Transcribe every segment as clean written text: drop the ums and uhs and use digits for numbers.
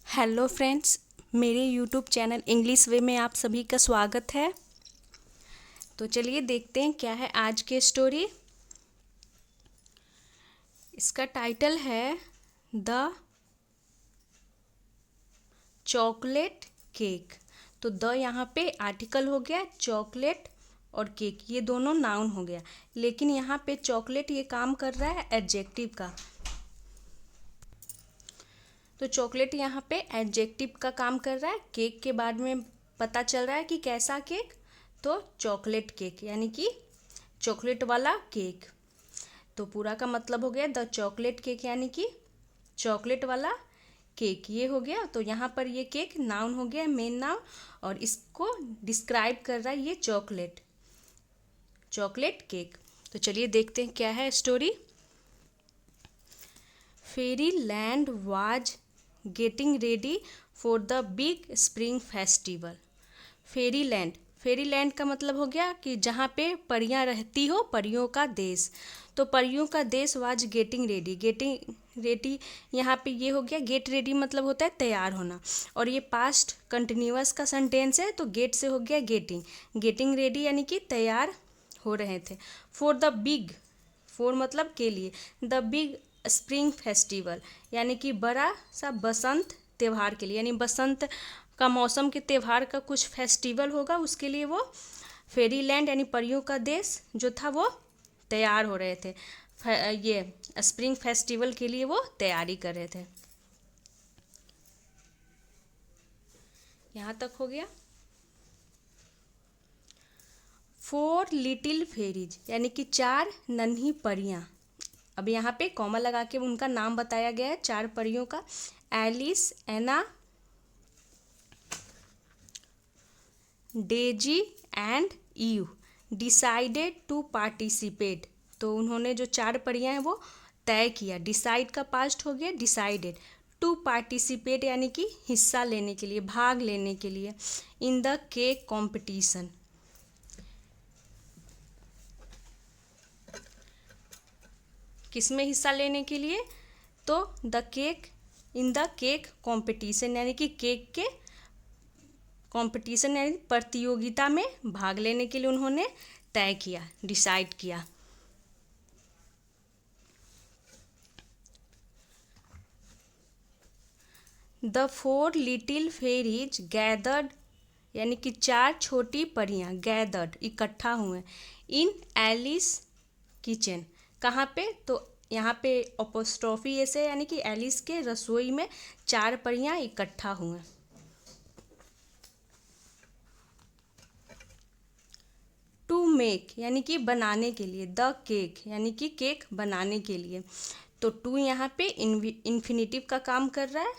Hello friends, मेरे YouTube channel English वे में आप सभी का स्वागत है। तो चलिए देखते हैं क्या है आज की स्टोरी। इसका टाइटल है द चॉकलेट केक। तो द यहाँ पे आर्टिकल हो गया, चॉकलेट और केक ये दोनों नाउन हो गया, लेकिन यहाँ पे चॉकलेट ये काम कर रहा है एडजेक्टिव का। तो चॉकलेट यहाँ पे एडजेक्टिव का काम कर रहा है। केक के बाद में पता चल रहा है कि कैसा केक, तो चॉकलेट केक यानी कि चॉकलेट वाला केक। तो पूरा का मतलब हो गया द चॉकलेट केक यानी कि चॉकलेट वाला केक ये हो गया। तो यहाँ पर ये केक नाउन हो गया, मेन नाउन, और इसको डिस्क्राइब कर रहा है ये चॉकलेट केक। तो चलिए देखते हैं क्या है story. Pheri land was getting ready for the big spring festival. Pheri land का मतलब हो गया कि जहाँ पे परियां रहती हो, परियों का देश। तो परियों का देश वाज गेटिंग रेडी यहाँ पे ये हो गया, गेट रेडी मतलब होता है तैयार होना, और ये पास्ट कंटिन्यूअस का सेंटेंस है, तो गेट से हो गया गेटिंग रेडी यानी कि तैयार हो रहे थे। फोर मतलब के लिए, द बिग स्प्रिंग फेस्टिवल यानी कि बड़ा सा बसंत त्यौहार के लिए, यानी बसंत का मौसम के त्यौहार का कुछ फेस्टिवल होगा, उसके लिए वो फेरी लैंड यानी परियों का देश जो था वो तैयार हो रहे थे। ये स्प्रिंग फेस्टिवल के लिए वो तैयारी कर रहे थे। यहाँ तक हो गया। फोर लिटिल फेरीज यानी कि चार नन्ही परियां। अब यहाँ पे कॉमा लगा के उनका नाम बताया गया है चार परियों का। Alice, Anna, Daisy and Eve decided to participate. तो उन्होंने जो चार परियां हैं वो तय किया। डिसाइड का पास्ट हो गया डिसाइडेड। टू पार्टिसिपेट यानी कि हिस्सा लेने के लिए, भाग लेने के लिए, इन द केक कॉम्पिटिशन। किस में हिस्सा लेने के लिए, तो इन द केक कॉम्पिटिशन यानी कि केक के कॉम्पिटिशन यानी प्रतियोगिता में भाग लेने के लिए उन्होंने तय किया, डिसाइड किया। The four little fairies gathered यानी कि चार छोटी परियां गैदर्ड इकट्ठा हुए इन एलिस किचन। कहाँ पे, तो यहाँ पे अपोस्ट्रोफी ऐसे यानी कि एलिस के रसोई में चार परियां इकट्ठा हुए। टू मेक यानी कि बनाने के लिए, द केक यानी कि केक बनाने के लिए। तो टू यहाँ पे इन्फिनिटिव का काम कर रहा है।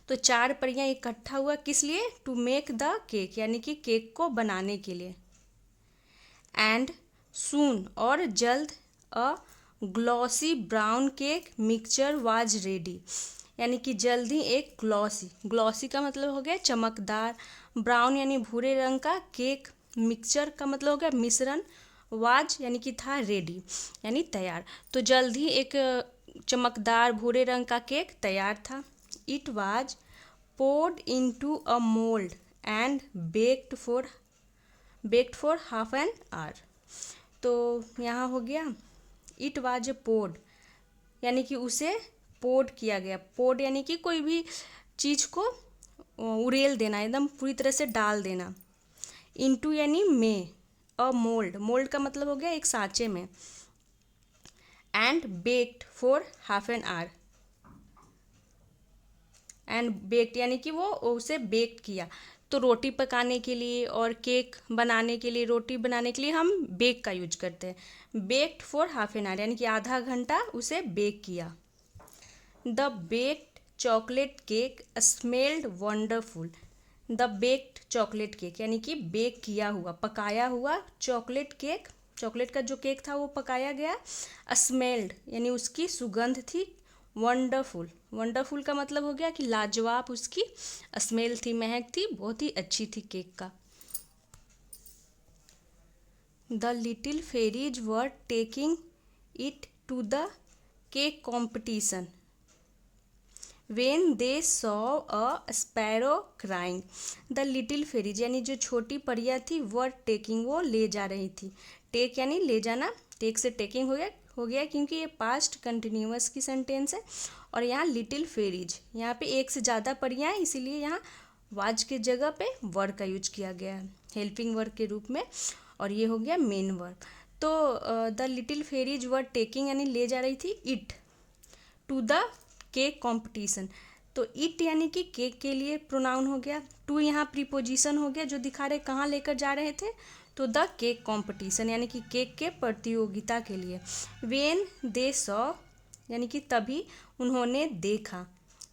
तो चार परियां इकट्ठा हुआ किस लिए, टू मेक द केक यानी कि केक को बनाने के लिए। एंड सून और जल्द अ glossy brown cake mixture was ready यानी कि जल्द ही एक ग्लॉसी का मतलब हो गया चमकदार, ब्राउन यानी भूरे रंग का, केक मिक्सचर का मतलब हो गया मिश्रण, वाज यानी कि था, रेडी यानी तैयार। तो जल्द ही एक चमकदार भूरे रंग का केक तैयार था। It was poured into a mold and baked for half an hour। तो यहाँ हो गया इट वाज poured यानी कि उसे पोड किया गया। पोड यानी कि कोई भी चीज़ को उड़ेल देना, एकदम पूरी तरह से डाल देना। इनटू यानी में, अ मोल्ड का मतलब हो गया एक सांचे में। And baked for half an hour and baked यानी कि वो उसे बेक किया। तो रोटी पकाने के लिए और केक बनाने के लिए, रोटी बनाने के लिए हम बेक का यूज करते हैं। Baked for half an hour यानी कि आधा घंटा उसे बेक किया। The baked chocolate cake smelled wonderful. The baked chocolate cake यानी कि बेक किया हुआ, पकाया हुआ चॉकलेट केक, चॉकलेट का जो केक था वो पकाया गया। स्मेल्ड यानी उसकी सुगंध थी। वंडरफुल का मतलब हो गया कि लाजवाब, उसकी स्मेल थी, महक थी, बहुत ही अच्छी थी केक का। The little fairies were taking it to the cake competition when they saw a sparrow crying the little fairies, यानी जो छोटी परियां थी वर टेकिंग, वो ले जा रही थी। टेक यानी ले जाना, टेक से टेकिंग हो गया क्योंकि ये पास्ट कंटिन्यूअस की सेंटेंस है। और यहाँ लिटिल फेरीज, यहाँ पे एक से ज़्यादा परियां हैं, इसीलिए यहाँ वाज के जगह पे वर का यूज किया गया है हेल्पिंग वर्ब के रूप में, और ये हो गया मेन वर्ब। तो the little fairies were taking यानी ले जा रही थी it to the cake competition. तो इट यानी कि केक के लिए प्रोनाउन हो गया, टू यहाँ प्रीपोजिशन हो गया जो दिखा रहे कहाँ लेकर जा रहे थे, तो द केक कॉम्पिटिशन यानी कि केक के प्रतियोगिता के लिए। वेन दे सॉ यानी कि तभी उन्होंने देखा,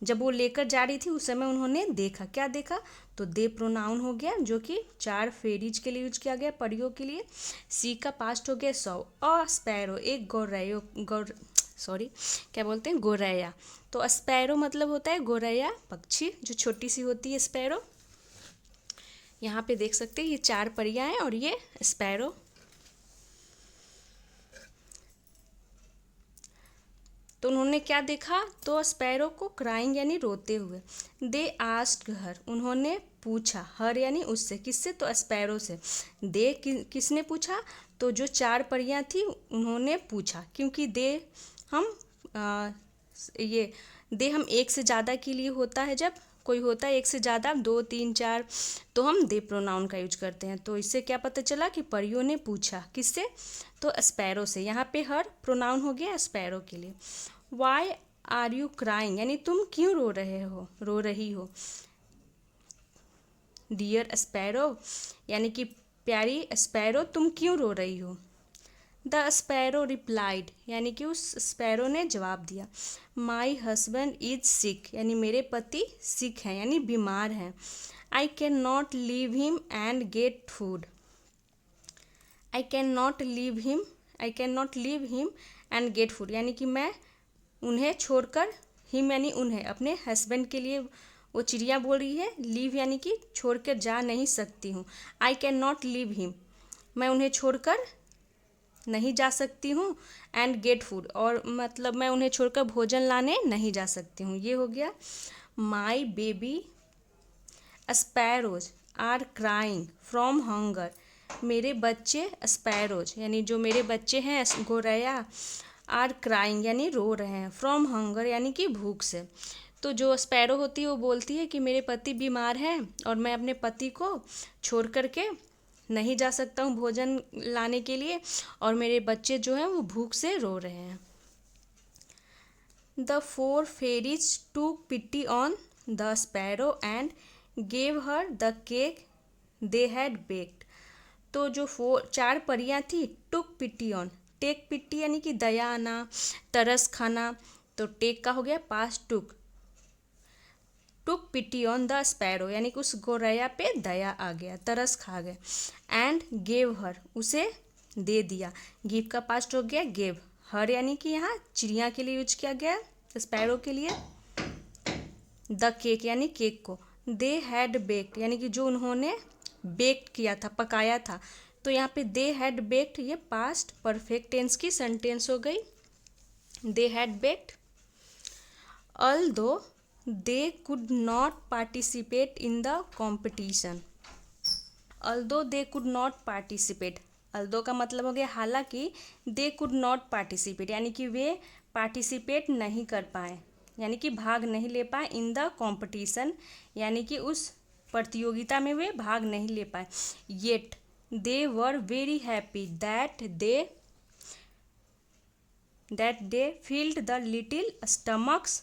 जब वो लेकर जा रही थी उस समय उन्होंने देखा, क्या देखा, तो दे प्रोनाउन हो गया जो कि 4 फेरीज के लिए यूज किया गया, परियों के लिए। सी का पास्ट हो गया सौ, और स्पैरो एक क्या बोलते हैं, गौरैया। तो स्पैरो मतलब होता है गौरैया पक्षी जो छोटी सी होती है स्पैरो। यहाँ पे देख सकते हैं ये 4 परियां हैं और ये स्पैरो। तो उन्होंने क्या देखा, तो स्पैरो को क्राइंग यानी रोते हुए। दे आस्क्ड हर, उन्होंने पूछा, हर यानी उससे, किससे, तो स्पैरो से। दे किसने पूछा, तो जो 4 परियां थी उन्होंने पूछा, क्योंकि दे हम ये दे हम एक से ज़्यादा के लिए होता है, जब कोई होता है एक से ज़्यादा 2 3 4 तो हम दे प्रोनाउन का यूज करते हैं। तो इससे क्या पता चला कि परियों ने पूछा, किससे, तो स्पैरो से। यहाँ पे हर प्रोनाउन हो गया स्पैरो के लिए। वाई आर यू क्राइंग यानी तुम क्यों रो रही हो। डियर स्पैरो यानी कि प्यारी स्पैरो तुम क्यों रो रही हो। द स्पैरो रिप्लाइड यानी कि उस स्पैरो ने जवाब दिया। माई हस्बैंड इज सिक यानी मेरे पति सिक हैं यानी बीमार हैं। I can not leave him and get food. I can not leave him and get food यानी कि मैं उन्हें छोड़कर, हिम यानी उन्हें, अपने हस्बैंड के लिए, वो चिड़िया बोल रही है, लीव यानी कि छोड़कर जा नहीं सकती हूँ। I can not leave him, मैं उन्हें छोड़कर नहीं जा सकती हूँ, एंड गेट फूड और मतलब मैं उन्हें छोड़कर भोजन लाने नहीं जा सकती हूँ। ये हो गया। My baby sparrows are crying from hunger, मेरे बच्चे स्पैरोज यानी जो मेरे बच्चे हैं गौरैया, आर क्राइंग यानी रो रहे हैं, फ्रॉम हंगर यानी कि भूख से। तो जो स्पैरो होती है वो बोलती है कि मेरे पति बीमार हैं और मैं अपने पति को छोड़ करके नहीं जा सकता हूँ भोजन लाने के लिए, और मेरे बच्चे जो हैं वो भूख से रो रहे हैं। The 4 fairies took pity on the sparrow and gave her the cake they had baked. तो जो 4 परियां थी, टुक पिटी ऑन, टेक पिटी यानी कि दया आना, तरस खाना, तो टेक का हो गया past took, took pity on the sparrow यानी कि उस गौरैया पे दया आ गया, तरस खा गए। एंड गेव हर, उसे दे दिया, गिव का पास्ट हो गया गेव, हर यानी कि यहाँ चिड़िया के लिए यूज किया गया, स्पैरो के लिए। द केक यानी केक को, दे हैड बेक्ड यानी कि जो उन्होंने बेक्ड किया था, पकाया था, तो यहाँ पे दे हैड बेक्ड ये पास्ट परफेक्ट टेंस की सेंटेंस हो गई, दे had baked. although they could not participate in the competition, although they could not participate, although का मतलब हो गया हालांकि, they could not participate यानी कि वे पार्टिसिपेट नहीं कर पाए यानी कि भाग नहीं ले पाए, इन द कॉम्पिटिशन यानी कि उस प्रतियोगिता में वे भाग नहीं ले पाए। Yet they were very happy that they filled the little stomachs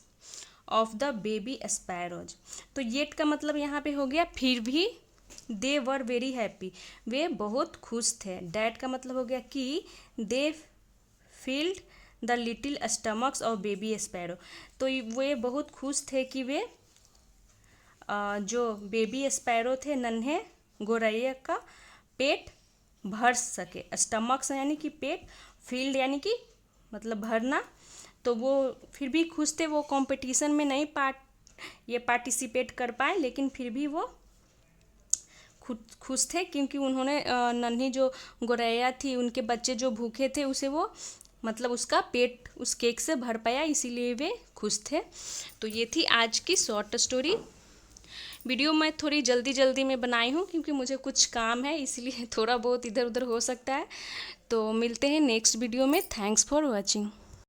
of the baby sparrows. तो येट का मतलब यहाँ पे हो गया फिर भी, दे वर वेरी हैप्पी वे बहुत खुश थे, डैट का मतलब हो गया कि they filled the little stomachs of baby sparrow, तो वे बहुत खुश थे कि वे जो बेबी स्पैरो थे, नन्हे गौरैया का पेट भर सके। स्टमक्स यानी कि पेट, फील्ड यानी कि मतलब भरना, तो वो फिर भी खुश थे, वो कंपटीशन में नहीं पार्टिसिपेट कर पाए, लेकिन फिर भी वो खुश थे क्योंकि उन्होंने नन्ही जो गौरैया थी, उनके बच्चे जो भूखे थे, उसे वो मतलब उसका पेट उस केक से भर पाया, इसीलिए वे खुश थे। तो ये थी आज की शॉर्ट स्टोरी। वीडियो मैं थोड़ी जल्दी जल्दी में बनाई हूँ क्योंकि मुझे कुछ काम है, इसलिए थोड़ा बहुत इधर उधर हो सकता है। तो मिलते हैं नेक्स्ट वीडियो में। Thanks for watching.